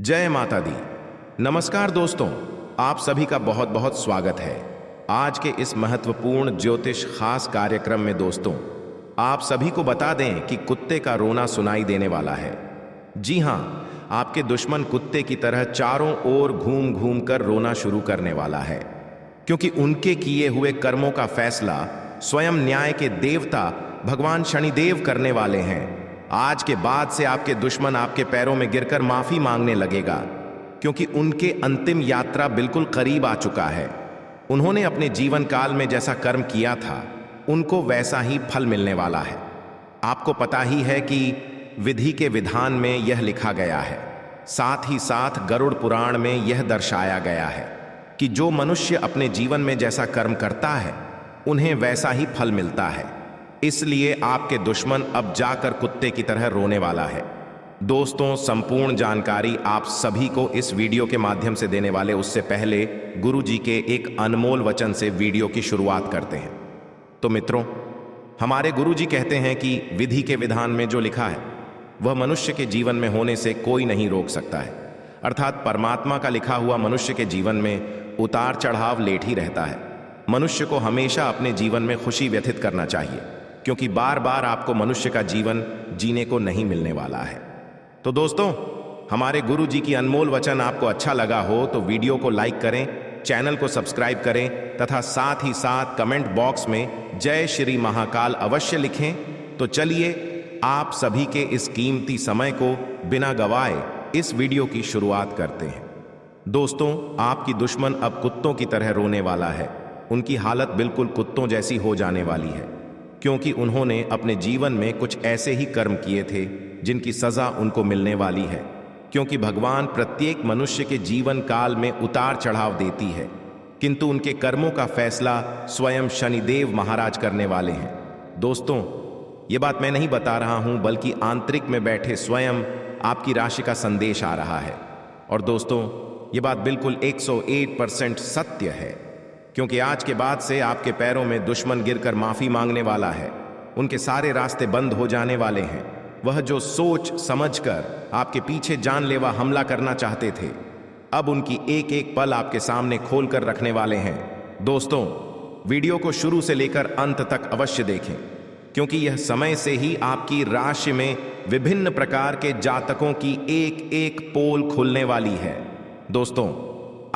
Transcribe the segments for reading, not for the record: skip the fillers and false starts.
जय माता दी। नमस्कार दोस्तों, आप सभी का बहुत बहुत स्वागत है आज के इस महत्वपूर्ण ज्योतिष खास कार्यक्रम में। दोस्तों, आप सभी को बता दें कि कुत्ते का रोना सुनाई देने वाला है। जी हां, आपके दुश्मन कुत्ते की तरह चारों ओर घूम घूम कर रोना शुरू करने वाला है, क्योंकि उनके किए हुए कर्मों का फैसला स्वयं न्याय के देवता भगवान शनिदेव करने वाले हैं। आज के बाद से आपके दुश्मन आपके पैरों में गिरकर माफी मांगने लगेगा, क्योंकि उनके अंतिम यात्रा बिल्कुल करीब आ चुका है। उन्होंने अपने जीवन काल में जैसा कर्म किया था, उनको वैसा ही फल मिलने वाला है। आपको पता ही है कि विधि के विधान में यह लिखा गया है, साथ ही साथ गरुड़ पुराण में यह दर्शाया गया है कि जो मनुष्य अपने जीवन में जैसा कर्म करता है, उन्हें वैसा ही फल मिलता है। इसलिए आपके दुश्मन अब जाकर कुत्ते की तरह रोने वाला है। दोस्तों, संपूर्ण जानकारी आप सभी को इस वीडियो के माध्यम से देने वाले उससे पहले गुरु जी के एक अनमोल वचन से वीडियो की शुरुआत करते हैं। तो मित्रों, हमारे गुरु जी कहते हैं कि विधि के विधान में जो लिखा है वह मनुष्य के जीवन में होने से कोई नहीं रोक सकता है। अर्थात परमात्मा का लिखा हुआ मनुष्य के जीवन में उतार चढ़ाव लेट ही रहता है। मनुष्य को हमेशा अपने जीवन में खुशी व्यथित करना चाहिए, क्योंकि बार बार आपको मनुष्य का जीवन जीने को नहीं मिलने वाला है। तो दोस्तों, हमारे गुरु जी की अनमोल वचन आपको अच्छा लगा हो तो वीडियो को लाइक करें, चैनल को सब्सक्राइब करें तथा साथ ही साथ कमेंट बॉक्स में जय श्री महाकाल अवश्य लिखें। तो चलिए आप सभी के इस कीमती समय को बिना गवाए इस वीडियो की शुरुआत करते हैं। दोस्तों, आपकी दुश्मन अब कुत्तों की तरह रोने वाला है। उनकी हालत बिल्कुल कुत्तों जैसी हो जाने वाली है, क्योंकि उन्होंने अपने जीवन में कुछ ऐसे ही कर्म किए थे जिनकी सजा उनको मिलने वाली है। क्योंकि भगवान प्रत्येक मनुष्य के जीवन काल में उतार चढ़ाव देती है, किंतु उनके कर्मों का फैसला स्वयं शनिदेव महाराज करने वाले हैं। दोस्तों, ये बात मैं नहीं बता रहा हूं, बल्कि आंतरिक में बैठे स्वयं आपकी राशि का संदेश आ रहा है। और दोस्तों, ये बात बिल्कुल 101% सत्य है, क्योंकि आज के बाद से आपके पैरों में दुश्मन गिरकर माफी मांगने वाला है। उनके सारे रास्ते बंद हो जाने वाले हैं। वह जो सोच समझकर आपके पीछे जानलेवा हमला करना चाहते थे, अब उनकी एक एक पल आपके सामने खोल कर रखने वाले हैं। दोस्तों, वीडियो को शुरू से लेकर अंत तक अवश्य देखें, क्योंकि यह समय से ही आपकी राशि में विभिन्न प्रकार के जातकों की एक एक पोल खुलने वाली है। दोस्तों,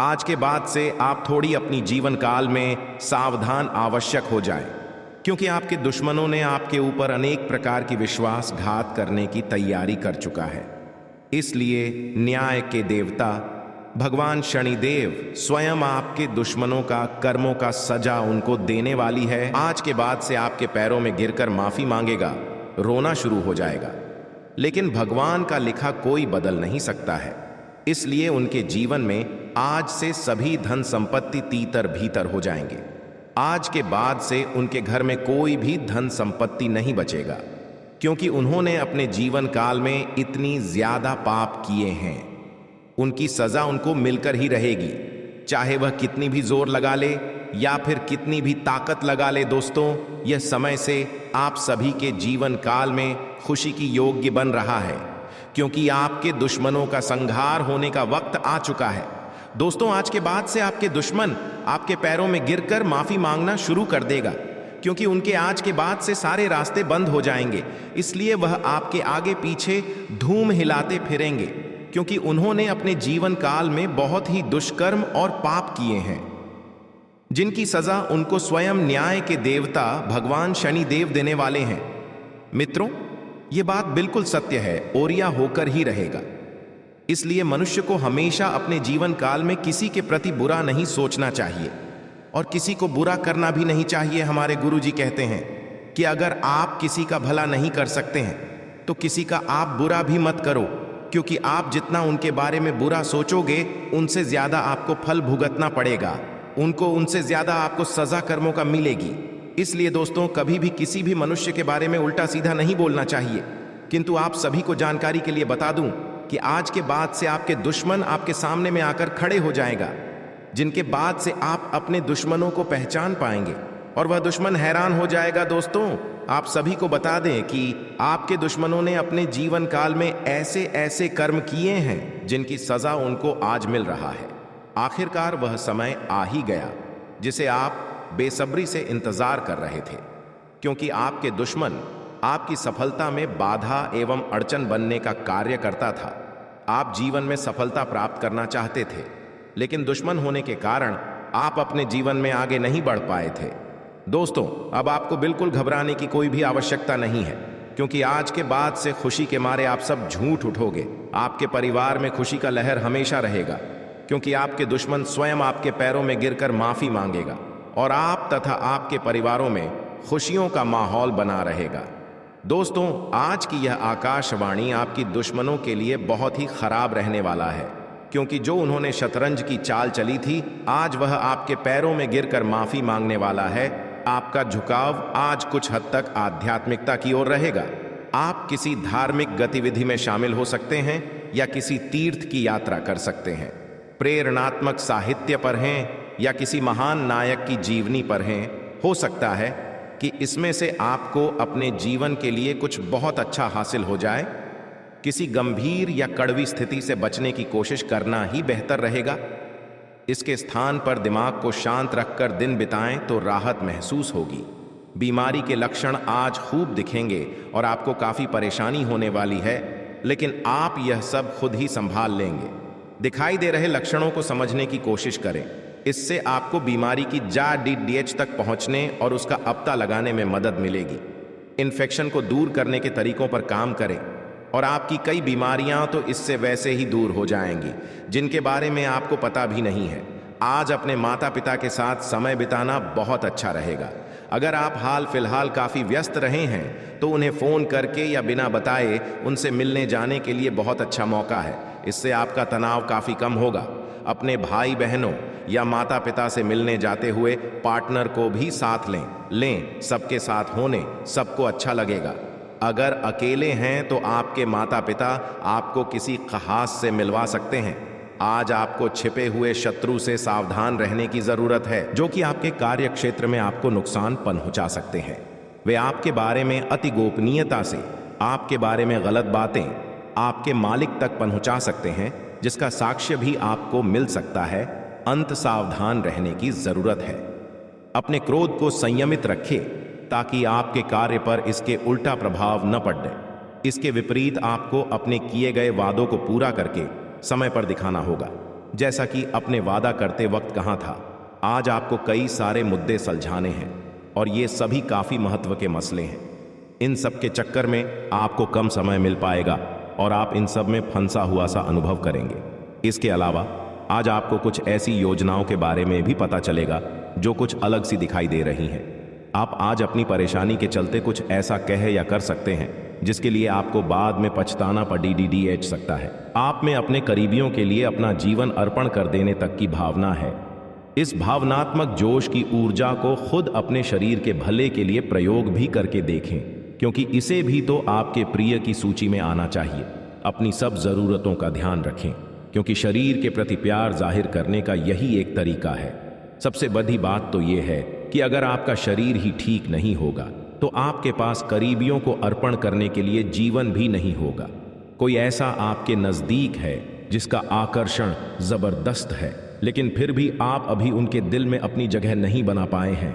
आज के बाद से आप थोड़ी अपनी जीवन काल में सावधान आवश्यक हो जाएं, क्योंकि आपके दुश्मनों ने आपके ऊपर अनेक प्रकार की विश्वासघात करने की तैयारी कर चुका है। इसलिए न्याय के देवता भगवान शनिदेव स्वयं आपके दुश्मनों का कर्मों का सजा उनको देने वाली है। आज के बाद से आपके पैरों में गिरकर माफी मांगेगा, रोना शुरू हो जाएगा। लेकिन भगवान का लिखा कोई बदल नहीं सकता है, इसलिए उनके जीवन में आज से सभी धन संपत्ति तीतर भीतर हो जाएंगे। आज के बाद से उनके घर में कोई भी धन संपत्ति नहीं बचेगा, क्योंकि उन्होंने अपने जीवन काल में इतनी ज्यादा पाप किए हैं। उनकी सजा उनको मिलकर ही रहेगी, चाहे वह कितनी भी जोर लगा ले या फिर कितनी भी ताकत लगा ले। दोस्तों, यह समय से आप सभी के जीवन काल में खुशी की योग्य बन रहा है, क्योंकि आपके दुश्मनों का संहार होने का वक्त आ चुका है। दोस्तों, आज के बाद से आपके दुश्मन आपके पैरों में गिरकर माफी मांगना शुरू कर देगा, क्योंकि उनके आज के बाद से सारे रास्ते बंद हो जाएंगे। इसलिए वह आपके आगे पीछे धूम हिलाते फिरेंगे, क्योंकि उन्होंने अपने जीवन काल में बहुत ही दुष्कर्म और पाप किए हैं, जिनकी सजा उनको स्वयं न्याय के देवता भगवान शनिदेव देने वाले हैं। मित्रों, यह बात बिल्कुल सत्य है और यह होकर ही रहेगा। इसलिए मनुष्य को हमेशा अपने जीवन काल में किसी के प्रति बुरा नहीं सोचना चाहिए और किसी को बुरा करना भी नहीं चाहिए। हमारे गुरु जी कहते हैं कि अगर आप किसी का भला नहीं कर सकते हैं तो किसी का आप बुरा भी मत करो, क्योंकि आप जितना उनके बारे में बुरा सोचोगे, उनसे ज्यादा आपको फल भुगतना पड़ेगा। उनसे ज्यादा आपको सजा कर्मों का मिलेगी। इसलिए दोस्तों, कभी भी किसी भी मनुष्य के बारे में उल्टा सीधा नहीं बोलना चाहिए। किंतु आप सभी को जानकारी के लिए बता दूं कि आज के बाद से आपके दुश्मन आपके सामने में आकर खड़े हो जाएगा, जिनके बाद से आप अपने दुश्मनों को पहचान पाएंगे और वह दुश्मन हैरान हो जाएगा। दोस्तों, आप सभी को बता दें कि आपके दुश्मनों ने अपने जीवन काल में ऐसे ऐसे कर्म किए हैं जिनकी सजा उनको आज मिल रहा है। आखिरकार वह समय आ ही गया जिसे आप बेसब्री से इंतजार कर रहे थे, क्योंकि आपके दुश्मन आपकी सफलता में बाधा एवं अड़चन बनने का कार्य करता था। आप जीवन में सफलता प्राप्त करना चाहते थे, लेकिन दुश्मन होने के कारण आप अपने जीवन में आगे नहीं बढ़ पाए थे। दोस्तों, अब आपको बिल्कुल घबराने की कोई भी आवश्यकता नहीं है, क्योंकि आज के बाद से खुशी के मारे आप सब झूठ उठोगे। आपके परिवार में खुशी का लहर हमेशा रहेगा, क्योंकि आपके दुश्मन स्वयं आपके पैरों में गिरकर माफी मांगेगा और आप तथा आपके परिवारों में खुशियों का माहौल बना रहेगा। दोस्तों, आज की यह आकाशवाणी आपकी दुश्मनों के लिए बहुत ही खराब रहने वाला है, क्योंकि जो उन्होंने शतरंज की चाल चली थी, आज वह आपके पैरों में गिरकर माफी मांगने वाला है। आपका झुकाव आज कुछ हद तक आध्यात्मिकता की ओर रहेगा। आप किसी धार्मिक गतिविधि में शामिल हो सकते हैं या किसी तीर्थ की यात्रा कर सकते हैं। प्रेरणात्मक साहित्य पर हैं या किसी महान नायक की जीवनी पर हैं। हो सकता है कि इसमें से आपको अपने जीवन के लिए कुछ बहुत अच्छा हासिल हो जाए। किसी गंभीर या कड़वी स्थिति से बचने की कोशिश करना ही बेहतर रहेगा। इसके स्थान पर दिमाग को शांत रखकर दिन बिताएं तो राहत महसूस होगी। बीमारी के लक्षण आज खूब दिखेंगे और आपको काफी परेशानी होने वाली है, लेकिन आप यह सब खुद ही संभाल लेंगे। दिखाई दे रहे लक्षणों को समझने की कोशिश करें। इससे आपको बीमारी की जड़ तक पहुंचने और उसका पता लगाने में मदद मिलेगी। इन्फेक्शन को दूर करने के तरीकों पर काम करें और आपकी कई बीमारियां तो इससे वैसे ही दूर हो जाएंगी, जिनके बारे में आपको पता भी नहीं है। आज अपने माता पिता के साथ समय बिताना बहुत अच्छा रहेगा। अगर आप हाल फिलहाल काफ़ी व्यस्त रहे हैं तो उन्हें फ़ोन करके या बिना बताए उनसे मिलने जाने के लिए बहुत अच्छा मौका है। इससे आपका तनाव काफ़ी कम होगा। अपने भाई बहनों या माता पिता से मिलने जाते हुए पार्टनर को भी साथ लें। सबके साथ होने सबको अच्छा लगेगा। अगर अकेले हैं तो आपके माता पिता आपको किसी खास से मिलवा सकते हैं। आज आपको छिपे हुए शत्रु से सावधान रहने की जरूरत है, जो कि आपके कार्य क्षेत्र में आपको नुकसान पहुंचा सकते हैं। वे आपके बारे में अति गोपनीयता से आपके बारे में गलत बातें आपके मालिक तक पहुंचा सकते हैं, जिसका साक्ष्य भी आपको मिल सकता है। अंत सावधान रहने की जरूरत है। अपने क्रोध को संयमित रखें ताकि आपके कार्य पर इसके उल्टा प्रभाव न पड़े। इसके विपरीत आपको अपने किए गए वादों को पूरा करके समय पर दिखाना होगा, जैसा कि अपने वादा करते वक्त कहा था। आज आपको कई सारे मुद्दे सुलझाने हैं और ये सभी काफी महत्व के मसले हैं। इन सब के चक्कर में आपको कम समय मिल पाएगा और आप इन सब में फंसा हुआ सा अनुभव करेंगे। इसके अलावा आज आपको कुछ ऐसी योजनाओं के बारे में भी पता चलेगा जो कुछ अलग सी दिखाई दे रही हैं। आप आज अपनी परेशानी के चलते कुछ ऐसा कह या कर सकते हैं जिसके लिए आपको बाद में पछताना पड़ सकता है। आप में अपने करीबियों के लिए अपना जीवन अर्पण कर देने तक की भावना है। इस भावनात्मक जोश की ऊर्जा को खुद अपने शरीर के भले के लिए प्रयोग भी करके देखें, क्योंकि इसे भी तो आपके प्रिय की सूची में आना चाहिए। अपनी सब जरूरतों का ध्यान रखें, क्योंकि शरीर के प्रति प्यार जाहिर करने का यही एक तरीका है। सबसे बड़ी बात तो यह है कि अगर आपका शरीर ही ठीक नहीं होगा तो आपके पास करीबियों को अर्पण करने के लिए जीवन भी नहीं होगा। कोई ऐसा आपके नजदीक है जिसका आकर्षण जबरदस्त है, लेकिन फिर भी आप अभी उनके दिल में अपनी जगह नहीं बना पाए हैं।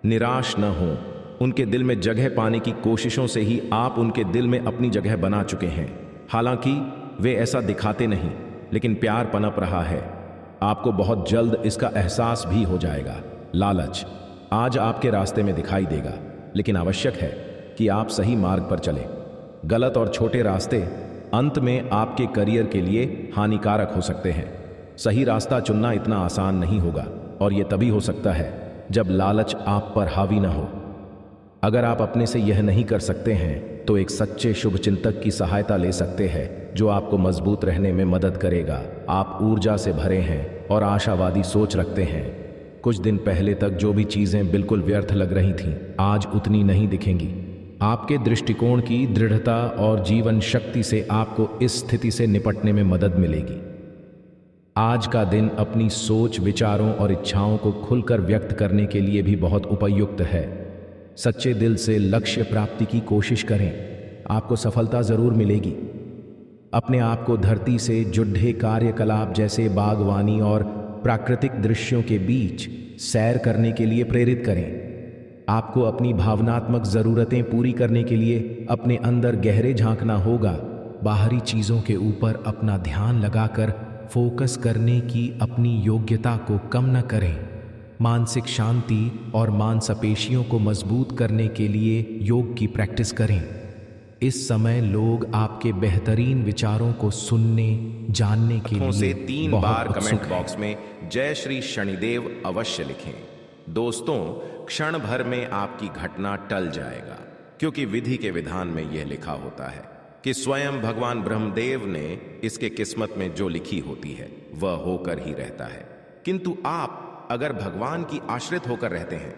निराश न हो, उनके दिल में जगह पाने की कोशिशों से ही आप उनके दिल में अपनी जगह बना चुके हैं। हालांकि वे ऐसा दिखाते नहीं, लेकिन प्यार पनप रहा है। आपको बहुत जल्द इसका एहसास भी हो जाएगा। लालच आज आपके रास्ते में दिखाई देगा, लेकिन आवश्यक है कि आप सही मार्ग पर चलें। गलत और छोटे रास्ते अंत में आपके करियर के लिए हानिकारक हो सकते हैं। सही रास्ता चुनना इतना आसान नहीं होगा, और यह तभी हो सकता है जब लालच आप पर हावी न हो। अगर आप अपने से यह नहीं कर सकते हैं तो एक सच्चे शुभचिंतक की सहायता ले सकते हैं, जो आपको मजबूत रहने में मदद करेगा। आप ऊर्जा से भरे हैं और आशावादी सोच रखते हैं। कुछ दिन पहले तक जो भी चीजें बिल्कुल व्यर्थ लग रही थीं, आज उतनी नहीं दिखेंगी। आपके दृष्टिकोण की दृढ़ता और जीवन शक्ति से आपको इस स्थिति से निपटने में मदद मिलेगी। आज का दिन अपनी सोच, विचारों और इच्छाओं को खुलकर व्यक्त करने के लिए भी बहुत उपयुक्त है। सच्चे दिल से लक्ष्य प्राप्ति की कोशिश करें, आपको सफलता जरूर मिलेगी। अपने आप को धरती से जुड़े कार्यकलाप जैसे बागवानी और प्राकृतिक दृश्यों के बीच सैर करने के लिए प्रेरित करें। आपको अपनी भावनात्मक ज़रूरतें पूरी करने के लिए अपने अंदर गहरे झांकना होगा। बाहरी चीज़ों के ऊपर अपना ध्यान लगाकर फोकस करने की अपनी योग्यता को कम न करें। मानसिक शांति और मांसपेशियों को मजबूत करने के लिए योग की प्रैक्टिस करें। इस समय लोग आपके बेहतरीन विचारों को सुनने जानने के लिए से 3 बार बहुत कमेंट उत्सुक हैं। बॉक्स में जय श्री शनिदेव अवश्य लिखें। दोस्तों, क्षण भर में आपकी घटना टल जाएगा, क्योंकि विधि के विधान में यह लिखा होता है कि स्वयं भगवान ब्रह्मदेव ने इसके किस्मत में जो लिखी होती है वह होकर ही रहता है। किंतु आप अगर भगवान की आश्रित होकर रहते हैं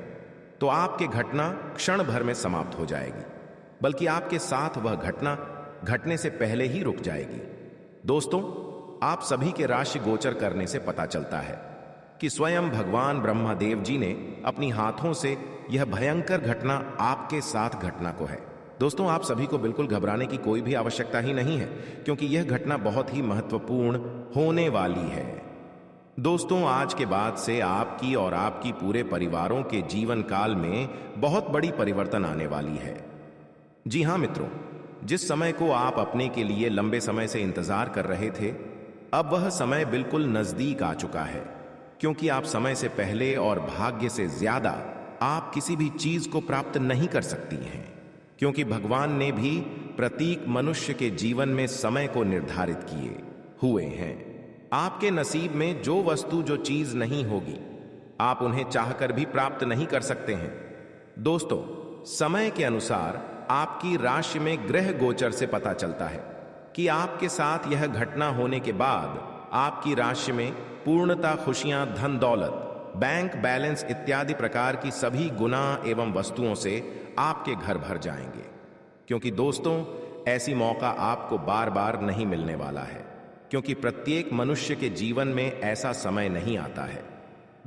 तो आपकी घटना क्षण भर में समाप्त हो जाएगी, बल्कि आपके साथ वह घटना घटने से पहले ही रुक जाएगी। दोस्तों, आप सभी के राशि गोचर करने से पता चलता है कि स्वयं भगवान ब्रह्मदेव जी ने अपनी हाथों से यह भयंकर घटना आपके साथ घटना को है। दोस्तों, आप सभी को बिल्कुल घबराने की कोई भी आवश्यकता ही नहीं है, क्योंकि यह घटना बहुत ही महत्वपूर्ण होने वाली है। दोस्तों, आज के बाद से आपकी और आपकी पूरे परिवारों के जीवन काल में बहुत बड़ी परिवर्तन आने वाली है। जी हाँ मित्रों, जिस समय को आप अपने के लिए लंबे समय से इंतजार कर रहे थे, अब वह समय बिल्कुल नजदीक आ चुका है, क्योंकि आप समय से पहले और भाग्य से ज्यादा आप किसी भी चीज को प्राप्त नहीं कर सकती हैं, क्योंकि भगवान ने भी प्रत्येक मनुष्य के जीवन में समय को निर्धारित किए हुए हैं। आपके नसीब में जो वस्तु जो चीज नहीं होगी, आप उन्हें चाहकर भी प्राप्त नहीं कर सकते हैं। दोस्तों, समय के अनुसार आपकी राशि में ग्रह गोचर से पता चलता है कि आपके साथ यह घटना होने के बाद आपकी राशि में पूर्णता खुशियां, धन दौलत, बैंक बैलेंस इत्यादि प्रकार की सभी गुना एवं वस्तुओं से आपके घर भर जाएंगे। क्योंकि दोस्तों, ऐसी मौका आपको बार बार नहीं मिलने वाला है, क्योंकि प्रत्येक मनुष्य के जीवन में ऐसा समय नहीं आता है।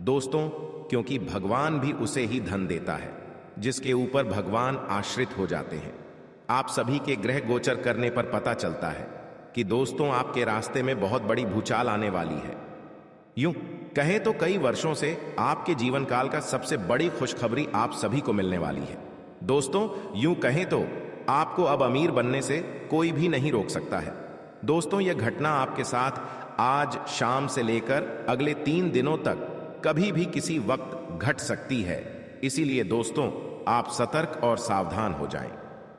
दोस्तों, क्योंकि भगवान भी उसे ही धन देता है जिसके ऊपर भगवान आश्रित हो जाते हैं। आप सभी के ग्रह गोचर करने पर पता चलता है कि दोस्तों, आपके रास्ते में बहुत बड़ी भूचाल आने वाली है। यूं कहें तो कई वर्षों से आपके जीवन काल का सबसे बड़ी खुशखबरी आप सभी को मिलने वाली है। दोस्तों, यूं कहें तो आपको अब अमीर बनने से कोई भी नहीं रोक सकता है। दोस्तों, यह घटना आपके साथ आज शाम से लेकर अगले 3 दिनों तक कभी भी किसी वक्त घट सकती है। इसीलिए दोस्तों, आप सतर्क और सावधान हो जाएं,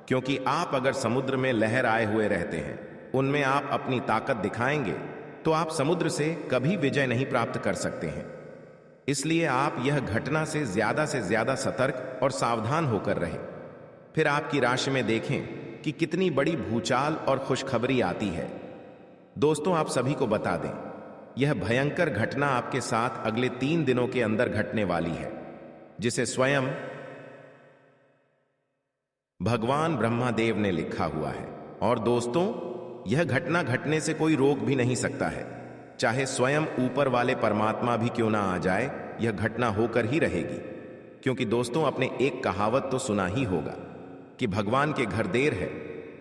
क्योंकि आप अगर समुद्र में लहर आए हुए रहते हैं, उनमें आप अपनी ताकत दिखाएंगे तो आप समुद्र से कभी विजय नहीं प्राप्त कर सकते हैं। इसलिए आप यह घटना से ज्यादा सतर्क और सावधान होकर रहें। फिर आपकी राशि में देखें कि कितनी बड़ी भूचाल और खुशखबरी आती है। दोस्तों, आप सभी को बता दें, यह भयंकर घटना आपके साथ अगले 3 दिनों के अंदर घटने वाली है, जिसे स्वयं भगवान ब्रह्मदेव ने लिखा हुआ है। और दोस्तों, यह घटना घटने से कोई रोक भी नहीं सकता है। चाहे स्वयं ऊपर वाले परमात्मा भी क्यों ना आ जाए, यह घटना होकर ही रहेगी। क्योंकि दोस्तों, आपने एक कहावत तो सुना ही होगा कि भगवान के घर देर है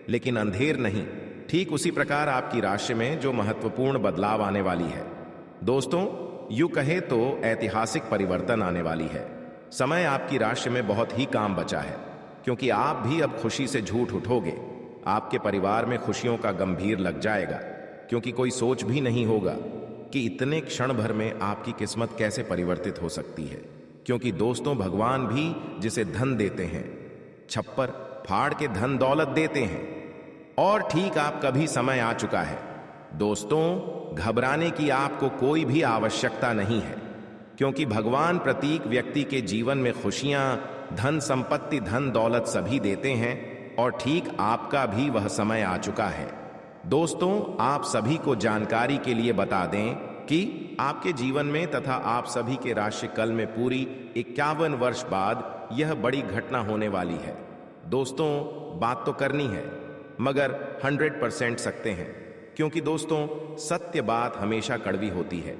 लेकिन अंधेर नहीं। ठीक उसी प्रकार आपकी राशि में जो महत्वपूर्ण बदलाव आने वाली है। दोस्तों, यूं कहे तो ऐतिहासिक परिवर्तन आने वाली है। समय आपकी राशि में बहुत ही काम बचा है, क्योंकि आप भी अब खुशी से झूठ उठोगे। आपके परिवार में खुशियों का गंभीर लग जाएगा, क्योंकि कोई सोच भी नहीं होगा कि इतने क्षण भर में आपकी किस्मत कैसे परिवर्तित हो सकती है। क्योंकि दोस्तों, भगवान भी जिसे धन देते हैं, छप्पर फाड़ के धन दौलत देते हैं। और ठीक आपका भी समय आ चुका है। दोस्तों, घबराने की आपको कोई भी आवश्यकता नहीं है, क्योंकि भगवान प्रत्येक व्यक्ति के जीवन में खुशियां, धन संपत्ति, धन दौलत सभी देते हैं। और ठीक आपका भी वह समय आ चुका है। दोस्तों, आप सभी को जानकारी के लिए बता दें कि आपके जीवन में तथा आप सभी के राशि कल में पूरी 51 वर्ष बाद यह बड़ी घटना होने वाली है। दोस्तों, बात तो करनी है, मगर 100% सकते हैं, क्योंकि दोस्तों, सत्य बात हमेशा कड़वी होती है,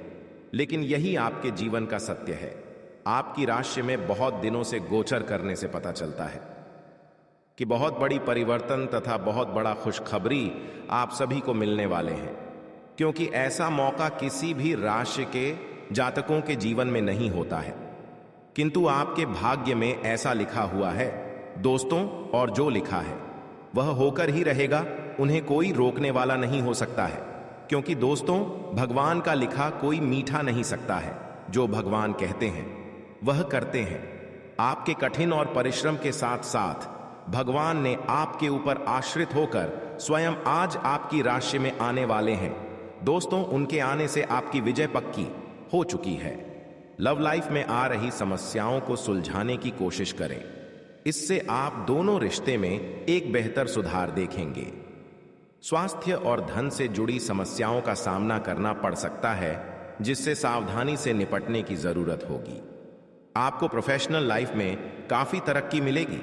लेकिन यही आपके जीवन का सत्य है। आपकी राशि में बहुत दिनों से गोचर करने से पता चलता है। कि बहुत बड़ी परिवर्तन तथा बहुत बड़ा खुशखबरी आप सभी को मिलने वाले हैं, क्योंकि ऐसा मौका किसी भी राशि के जातकों के जीवन में नहीं होता है, किंतु आपके भाग्य में ऐसा लिखा हुआ है दोस्तों। और जो लिखा है वह होकर ही रहेगा, उन्हें कोई रोकने वाला नहीं हो सकता है, क्योंकि दोस्तों भगवान का लिखा कोई मीठा नहीं सकता है। जो भगवान कहते हैं वह करते हैं। आपके कठिन और परिश्रम के साथ साथ भगवान ने आपके ऊपर आश्रित होकर स्वयं आज आपकी राशि में आने वाले हैं। दोस्तों उनके आने से आपकी विजय पक्की हो चुकी है। लव लाइफ में आ रही समस्याओं को सुलझाने की कोशिश करें, इससे आप दोनों रिश्ते में एक बेहतर सुधार देखेंगे। स्वास्थ्य और धन से जुड़ी समस्याओं का सामना करना पड़ सकता है, जिससे सावधानी से निपटने की जरूरत होगी। आपको प्रोफेशनल लाइफ में काफी तरक्की मिलेगी।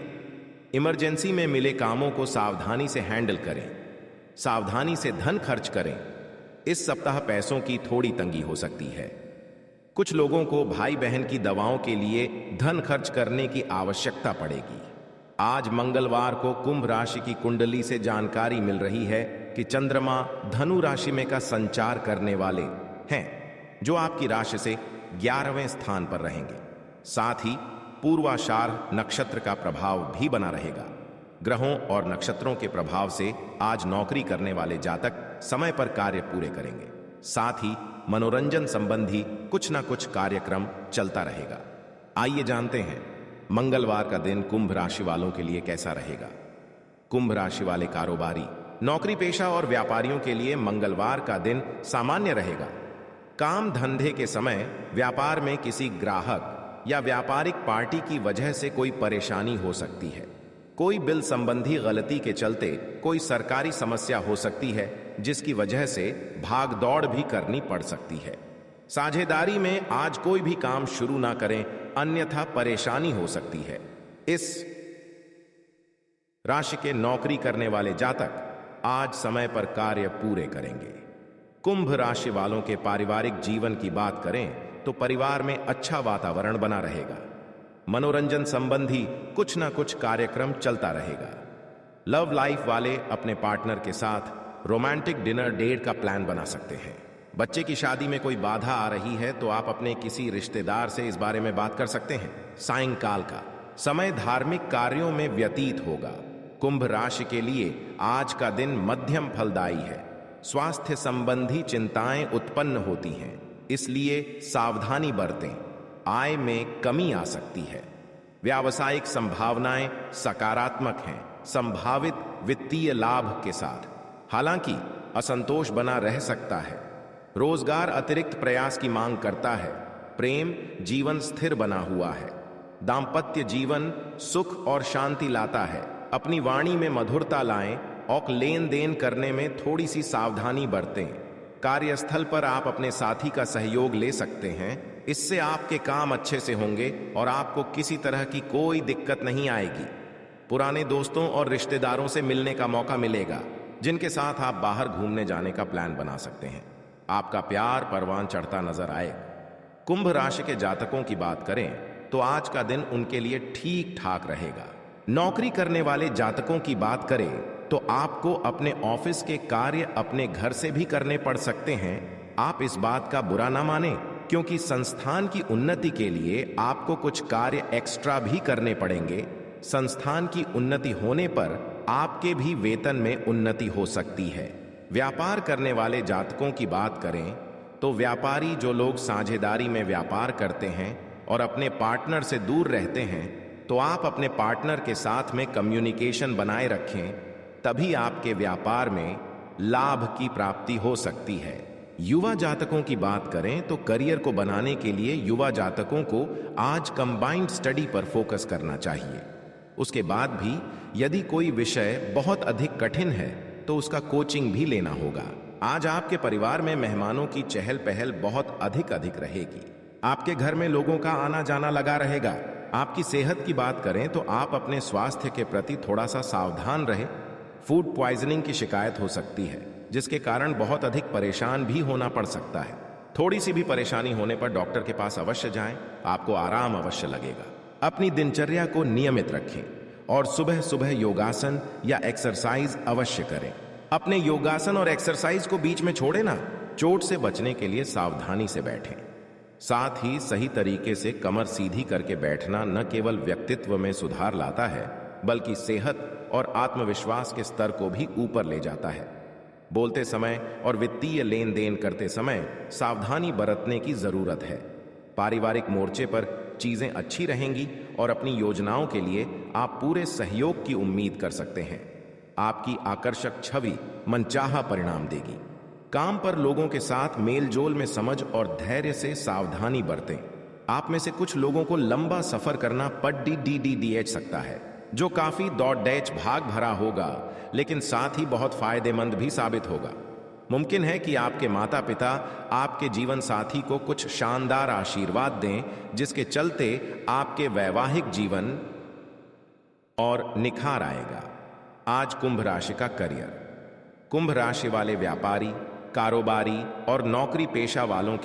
इमरजेंसी में मिले कामों को सावधानी से हैंडल करें, सावधानी से धन खर्च करें। इस सप्ताह पैसों की थोड़ी तंगी हो सकती है। कुछ लोगों को भाई बहन की दवाओं के लिए धन खर्च करने की आवश्यकता पड़ेगी। आज मंगलवार को कुंभ राशि की कुंडली से जानकारी मिल रही है कि चंद्रमा धनु राशि में का संचार करने वाले हैं, जो आपकी राशि से 11वें स्थान पर रहेंगे। साथ ही पूर्वाषाढ़ नक्षत्र का प्रभाव भी बना रहेगा। ग्रहों और नक्षत्रों के प्रभाव से आज नौकरी करने वाले जातक समय पर कार्य पूरे करेंगे। साथ ही मनोरंजन संबंधी कुछ ना कुछ कार्यक्रम चलता रहेगा। आइए जानते हैं मंगलवार का दिन कुंभ राशि वालों के लिए कैसा रहेगा। कुंभ राशि वाले कारोबारी, नौकरी पेशा और व्यापारियों के लिए मंगलवार का दिन सामान्य रहेगा। काम धंधे के समय व्यापार में किसी ग्राहक या व्यापारिक पार्टी की वजह से कोई परेशानी हो सकती है। कोई बिल संबंधी गलती के चलते कोई सरकारी समस्या हो सकती है, जिसकी वजह से भाग दौड़ भी करनी पड़ सकती है। साझेदारी में आज कोई भी काम शुरू ना करें, अन्यथा परेशानी हो सकती है। इस राशि के नौकरी करने वाले जातक आज समय पर कार्य पूरे करेंगे। कुंभ राशि वालों के पारिवारिक जीवन की बात करें तो परिवार में अच्छा वातावरण बना रहेगा। मनोरंजन संबंधी कुछ ना कुछ कार्यक्रम चलता रहेगा। लव लाइफ वाले अपने पार्टनर के साथ रोमांटिक डिनर डेट का प्लान बना सकते हैं। बच्चे की शादी में कोई बाधा आ रही है तो आप अपने किसी रिश्तेदार से इस बारे में बात कर सकते हैं। सायंकाल का समय धार्मिक कार्यों में व्यतीत होगा। कुंभ राशि के लिए आज का दिन मध्यम फलदायी है। स्वास्थ्य संबंधी चिंताएं उत्पन्न होती हैं, इसलिए सावधानी बरतें। आय में कमी आ सकती है। व्यावसायिक संभावनाएं सकारात्मक हैं, संभावित वित्तीय लाभ के साथ। हालांकि असंतोष बना रह सकता है। रोजगार अतिरिक्त प्रयास की मांग करता है। प्रेम जीवन स्थिर बना हुआ है। दाम्पत्य जीवन सुख और शांति लाता है। अपनी वाणी में मधुरता लाएं और लेन देन करने में थोड़ी सी सावधानी बरतें। कार्यस्थल पर आप अपने साथी का सहयोग ले सकते हैं, इससे आपके काम अच्छे से होंगे और आपको किसी तरह की कोई दिक्कत नहीं आएगी। पुराने दोस्तों और रिश्तेदारों से मिलने का मौका मिलेगा, जिनके साथ आप बाहर घूमने जाने का प्लान बना सकते हैं। आपका प्यार परवान चढ़ता नजर आएगा। कुंभ राशि के जातकों की बात करें तो आज का दिन उनके लिए ठीक ठाक रहेगा। नौकरी करने वाले जातकों की बात करें तो आपको अपने ऑफिस के कार्य अपने घर से भी करने पड़ सकते हैं। आप इस बात का बुरा ना माने, क्योंकि संस्थान की उन्नति के लिए आपको कुछ कार्य एक्स्ट्रा भी करने पड़ेंगे। संस्थान की उन्नति होने पर आपके भी वेतन में उन्नति हो सकती है। व्यापार करने वाले जातकों की बात करें तो व्यापारी जो लोग साझेदारी में व्यापार करते हैं और अपने पार्टनर से दूर रहते हैं, तो आप अपने पार्टनर के साथ में कम्युनिकेशन बनाए रखें, तभी आपके व्यापार में लाभ की प्राप्ति हो सकती है। युवा जातकों की बात करें तो करियर को बनाने के लिए युवा जातकों को आज कंबाइंड स्टडी पर फोकस करना चाहिए। उसके बाद भी यदि कोई विषय बहुत अधिक कठिन है तो उसका कोचिंग भी लेना होगा। आज आपके परिवार में मेहमानों की चहल पहल बहुत अधिक रहेगी। आपके घर में लोगों का आना जाना लगा रहेगा। आपकी सेहत की बात करें तो आप अपने स्वास्थ्य के प्रति थोड़ा सा सावधान रहें। फूड पॉइजनिंग की शिकायत हो सकती है, जिसके कारण बहुत अधिक परेशान भी होना पड़ सकता है। थोड़ी सी भी परेशानी होने पर डॉक्टर के पास अवश्य जाएं, आपको आराम अवश्य लगेगा। अपनी दिनचर्या को नियमित रखें और सुबह सुबह योगासन या एक्सरसाइज अवश्य करें। अपने योगासन और एक्सरसाइज को बीच में छोड़े ना। चोट से बचने के लिए सावधानी से बैठें। साथ ही सही तरीके से कमर सीधी करके बैठना न केवल व्यक्तित्व में सुधार लाता है, बल्कि सेहत और आत्मविश्वास के स्तर को भी ऊपर ले जाता है। बोलते समय और वित्तीय लेन देन करते समय सावधानी बरतने की जरूरत है। पारिवारिक मोर्चे पर चीजें अच्छी रहेंगी और अपनी योजनाओं के लिए आप पूरे सहयोग की उम्मीद कर सकते हैं। आपकी आकर्षक छवि मनचाहा परिणाम देगी। काम पर लोगों के साथ मेलजोल में समझ और धैर्य से सावधानी बरतें। आप में से कुछ लोगों को लंबा सफर करना पड़ सकता है, जो काफी दौड़ डैच भाग भरा होगा, लेकिन साथ ही बहुत फायदेमंद भी साबित होगा। मुमकिन है कि आपके माता पिता आपके जीवन साथी को कुछ शानदार आशीर्वाद दें, जिसके चलते आपके वैवाहिक जीवन और निखार आएगा। आज कुंभ राशि का करियर। कुंभ राशि वाले व्यापारी, कारोबारी और नौकरी पेशा वालों के